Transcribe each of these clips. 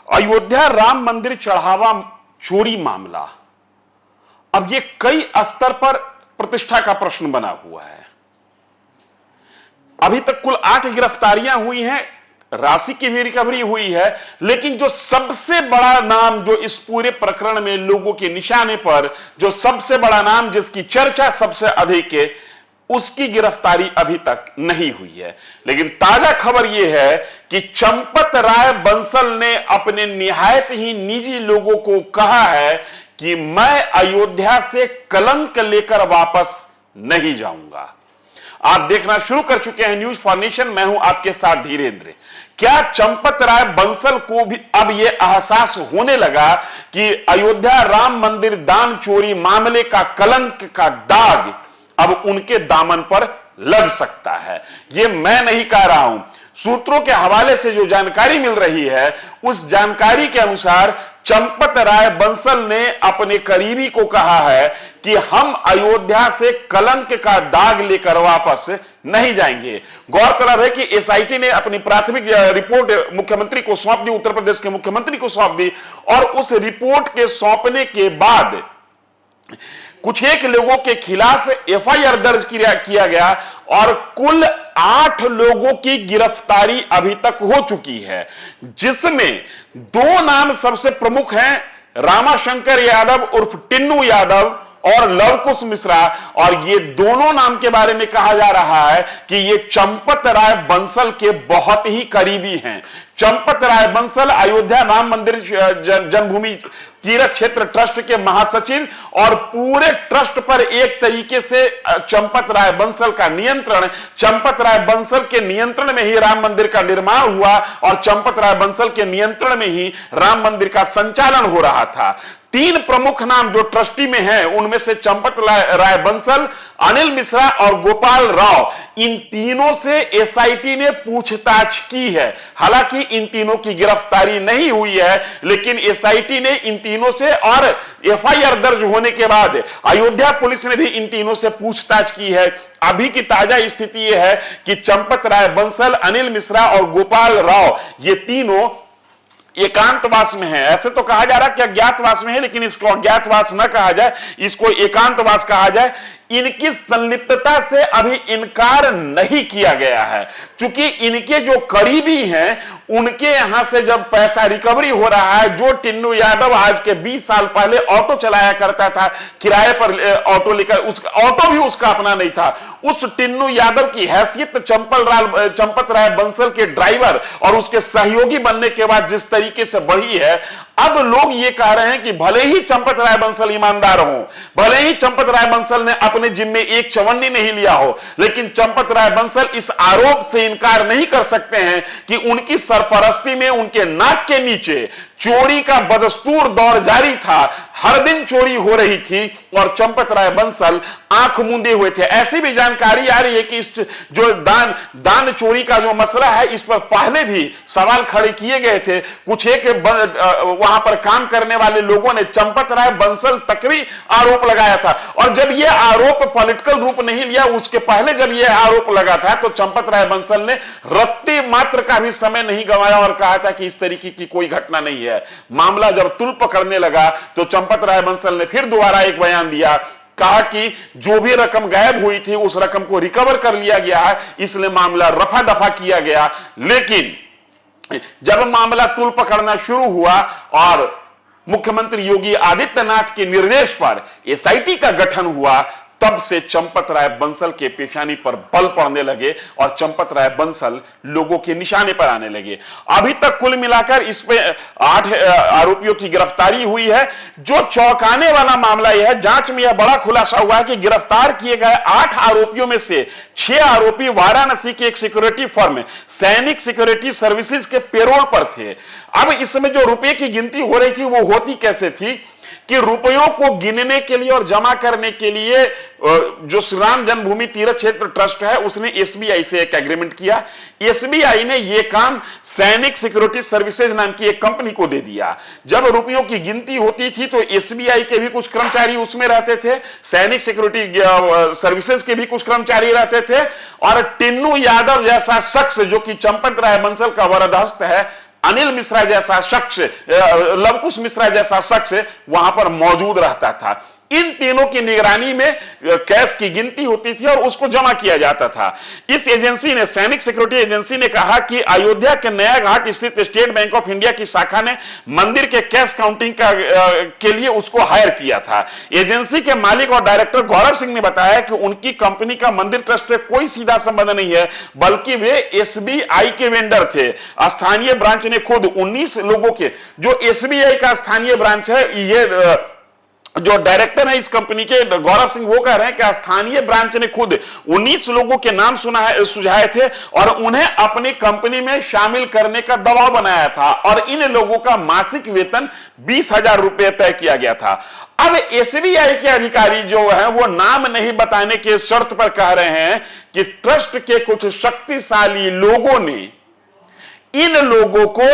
अयोध्या राम मंदिर चढ़ावा चोरी मामला अब ये कई स्तर पर प्रतिष्ठा का प्रश्न बना हुआ है। अभी तक कुल 8 गिरफ्तारियां हुई हैं, राशि की भी रिकवरी हुई है, लेकिन जो सबसे बड़ा नाम जो इस पूरे प्रकरण में लोगों के निशाने पर जो सबसे बड़ा नाम जिसकी चर्चा सबसे अधिक है, उसकी गिरफ्तारी अभी तक नहीं हुई है। लेकिन ताजा खबर यह है कि चंपत राय बंसल ने अपने निहायत ही निजी लोगों को कहा है कि मैं अयोध्या से कलंक लेकर वापस नहीं जाऊंगा। आप देखना शुरू कर चुके हैं न्यूज फॉर नेशन, मैं हूं आपके साथ धीरेन्द्र। क्या चंपत राय बंसल को भी अब यह एहसास होने लगा कि अयोध्या राम मंदिर दान चोरी मामले का कलंक का दाग अब उनके दामन पर लग सकता है? यह मैं नहीं कह रहा हूं, सूत्रों के हवाले से जो जानकारी मिल रही है उस जानकारी के अनुसार चंपत राय बंसल ने अपने करीबी को कहा है कि हम अयोध्या से कलंक का दाग लेकर वापस नहीं जाएंगे। गौरतलब है कि एसआईटी ने अपनी प्राथमिक रिपोर्ट मुख्यमंत्री को सौंप दी, उत्तर प्रदेश के मुख्यमंत्री को सौंप दी, और उस रिपोर्ट के सौंपने के बाद कुछ एक लोगों के खिलाफ एफआईआर दर्ज किया गया और कुल 8 लोगों की गिरफ्तारी अभी तक हो चुकी है, जिसमें 2 नाम सबसे प्रमुख हैं, रामाशंकर यादव उर्फ टिन्नू यादव और लवकुश मिश्रा। और ये दोनों नाम के बारे में कहा जा रहा है कि ये चंपत राय बंसल के बहुत ही करीबी हैं। चंपत राय बंसल अयोध्या राम मंदिर जन्मभूमि तीर्थ क्षेत्र ट्रस्ट के महासचिव और पूरे ट्रस्ट पर एक तरीके से चंपत राय बंसल का नियंत्रण, चंपत राय बंसल के नियंत्रण में ही राम मंदिर का निर्माण हुआ और चंपत राय बंसल के नियंत्रण में ही राम मंदिर का संचालन हो रहा था। 3 प्रमुख नाम जो ट्रस्टी में हैं, उनमें से चंपत राय बंसल, अनिल मिश्रा और गोपाल राव, इन तीनों से एसआईटी ने पूछताछ की है। हालांकि इन तीनों की गिरफ्तारी नहीं हुई है, लेकिन एसआईटी ने इन तीनों से और एफआईआर दर्ज होने के बाद अयोध्या पुलिस ने भी इन तीनों से पूछताछ की है। अभी की ताजा स्थिति यह है कि चंपत राय बंसल, अनिल मिश्रा और गोपाल राव ये तीनों एकांतवास में है। ऐसे तो कहा जा रहा है कि अज्ञातवास में है, लेकिन इसको अज्ञातवास न कहा जाए, इसको एकांतवास कहा जाए। इनकी संलिप्तता से अभी इनकार नहीं किया गया है, क्योंकि इनके जो करीबी हैं उनके यहां से जब पैसा रिकवरी हो रहा है, जो टिन्नू यादव आज के 20 साल पहले ऑटो चलाया करता था, किराए पर ऑटो लेकर, उसका ऑटो भी उसका अपना नहीं था, उस टिन्नू यादव की हैसियत चंपत राय बंसल के ड्राइवर और उसके सहयोगी बनने के बाद जिस तरीके से बढ़ी है, अब लोग ये कह रहे हैं कि भले ही चंपत राय बंसल ईमानदार हो, भले ही चंपत राय बंसल ने अपने जिम्मे एक चवन्नी नहीं लिया हो, लेकिन चंपत राय बंसल इस आरोप से इनकार नहीं कर सकते हैं कि उनकी सरपरस्ती में उनके नाक के नीचे चोरी का बदस्तूर दौर जारी था। हर दिन चोरी हो रही थी और चंपत राय बंसल आंख मूंदे हुए थे। ऐसी भी जानकारी आ रही है कि इस जो दान चोरी का जो मसला है, इस पर पहले भी सवाल खड़े किए गए थे। कुछ एक वहां पर काम करने वाले लोगों ने चंपत राय बंसल तक भी आरोप लगाया था, और जब यह आरोप पॉलिटिकल रूप नहीं लिया, उसके पहले जब यह आरोप लगा था तो चंपत राय बंसल ने रत्ती मात्र का भी समय नहीं गंवाया और कहा था कि इस तरीके की कोई घटना नहीं है। मामला जब तुल पकड़ने लगा तो चंपत राय बंसल ने फिर दोबारा एक बयान दिया, कहा कि जो भी रकम गायब हुई थी उस रकम को रिकवर कर लिया गया है, इसलिए मामला रफा दफा किया गया। लेकिन जब मामला तुल पकड़ना शुरू हुआ और मुख्यमंत्री योगी आदित्यनाथ के निर्देश पर एसआईटी का गठन हुआ, तब से चंपत राय बंसल के पेशानी पर बल पड़ने लगे और चंपत राय बंसल लोगों के निशाने पर आने लगे। अभी तक कुल मिलाकर इस पे 8 आरोपियों की गिरफ्तारी हुई है। जो चौंकाने वाला मामला यह है, जांच में यह बड़ा खुलासा हुआ है कि गिरफ्तार किए गए 8 आरोपियों में से 6 आरोपी वाराणसी के एक सिक्योरिटी फर्म सैनिक सिक्योरिटी सर्विसेज के पेरोल पर थे। अब इसमें जो रुपए की गिनती हो रही थी वो होती कैसे थी कि रुपयों को गिनने के लिए और जमा करने के लिए जो श्री राम जन्मभूमि तीर्थ क्षेत्र ट्रस्ट है उसने एसबीआई से एक एग्रीमेंट किया। एसबीआई ने यह काम सैनिक सिक्योरिटी सर्विसेज नाम की एक कंपनी को दे दिया। जब रुपयों की गिनती होती थी तो एसबीआई के भी कुछ कर्मचारी उसमें रहते थे, सैनिक सिक्योरिटी सर्विसेज के भी कुछ कर्मचारी रहते थे, और टिन्नू यादव जैसा शख्स जो कि चंपत राय बंसल का वरदहस्त है अनिल मिश्रा जैसा शख्स, लवकुश मिश्रा जैसा शख्स वहां पर मौजूद रहता था। इन तीनों की निगरानी में कैश की गिनती होती थी और उसको जमा किया जाता था। इस एजेंसी ने, सैनिक सिक्योरिटी एजेंसी ने कहा कि अयोध्या के नया घाट स्थित स्टेट बैंक ऑफ इंडिया की शाखा ने मंदिर के कैश काउंटिंग के लिए उसको हायर किया था। एजेंसी के मालिक और डायरेक्टर गौरव सिंह ने बताया कि उनकी कंपनी का मंदिर ट्रस्ट से कोई सीधा संबंध नहीं है, बल्कि वे एसबीआई के वेंडर थे। स्थानीय ब्रांच ने खुद 19 लोगों के, जो एसबीआई का स्थानीय ब्रांच है, ये जो डायरेक्टर है इस कंपनी के गौरव सिंह, वो कह रहे हैं कि स्थानीय ब्रांच ने खुद 19 लोगों के नाम सुझाए थे और उन्हें अपनी कंपनी में शामिल करने का दबाव बनाया था और इन लोगों का मासिक वेतन 20,000 रुपए तय किया गया था। अब एसबीआई के अधिकारी जो है वो नाम नहीं बताने के शर्त पर कह रहे हैं कि ट्रस्ट के कुछ शक्तिशाली लोगों ने इन लोगों को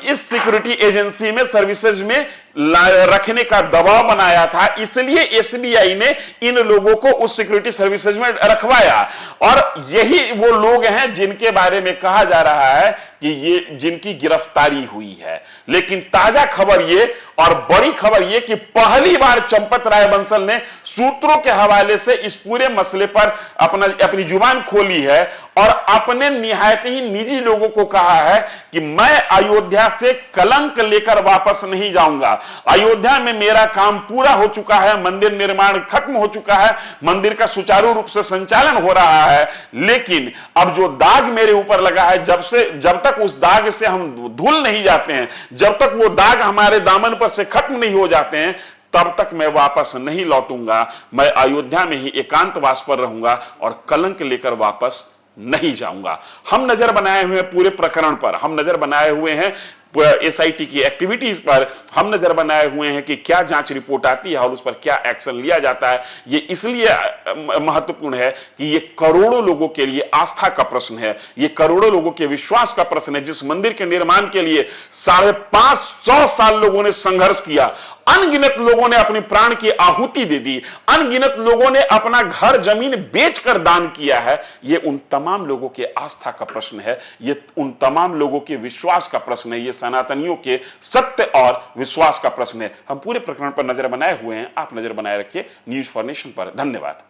इस सिक्योरिटी एजेंसी में, सर्विसेज में रखने का दबाव बनाया था, इसलिए एसबीआई ने इन लोगों को उस सिक्योरिटी सर्विसेज में रखवाया। और यही वो लोग हैं जिनके बारे में कहा जा रहा है कि ये जिनकी गिरफ्तारी हुई है। लेकिन ताजा खबर ये और बड़ी खबर ये कि पहली बार चंपत राय बंसल ने सूत्रों के हवाले से इस पूरे मसले पर अपनी जुबान खोली है और अपने निहायत ही निजी लोगों को कहा है कि मैं अयोध्या से कलंक लेकर वापस नहीं जाऊंगा। अयोध्या में मेरा काम पूरा हो चुका है, मंदिर निर्माण खत्म हो चुका है, मंदिर का सुचारू रूप से संचालन हो रहा है, लेकिन अब जो दाग मेरे ऊपर लगा है, जब तक उस दाग से हम धुल नहीं जाते हैं, जब तक वो दाग हमारे दामन पर से खत्म नहीं हो जाते हैं, तब तक मैं वापस नहीं लौटूंगा। मैं अयोध्या में ही एकांतवास पर रहूंगा और कलंक लेकर वापस नहीं जाऊंगा। हम नजर बनाए हुए हैं पूरे प्रकरण पर, हम नजर बनाए हुए हैं एसआईटी की एक्टिविटीज पर, हम नजर बनाए हुए हैं कि क्या जांच रिपोर्ट आती है और उस पर क्या एक्शन लिया जाता है। ये इसलिए महत्वपूर्ण है कि ये करोड़ों लोगों के लिए आस्था का प्रश्न है, ये करोड़ों लोगों के विश्वास का प्रश्न है। जिस मंदिर के निर्माण के लिए 550 साल लोगों ने संघर्ष किया, अनगिनत लोगों ने अपनी प्राण की आहुति दे दी, अनगिनत लोगों ने अपना घर जमीन बेचकर दान किया है, ये उन तमाम लोगों के आस्था का प्रश्न है, ये उन तमाम लोगों के विश्वास का प्रश्न है, ये सनातनियों के सत्य और विश्वास का प्रश्न है। हम पूरे प्रकरण पर नजर बनाए हुए हैं, आप नजर बनाए रखिए न्यूज़ फॉर नेशन पर। धन्यवाद।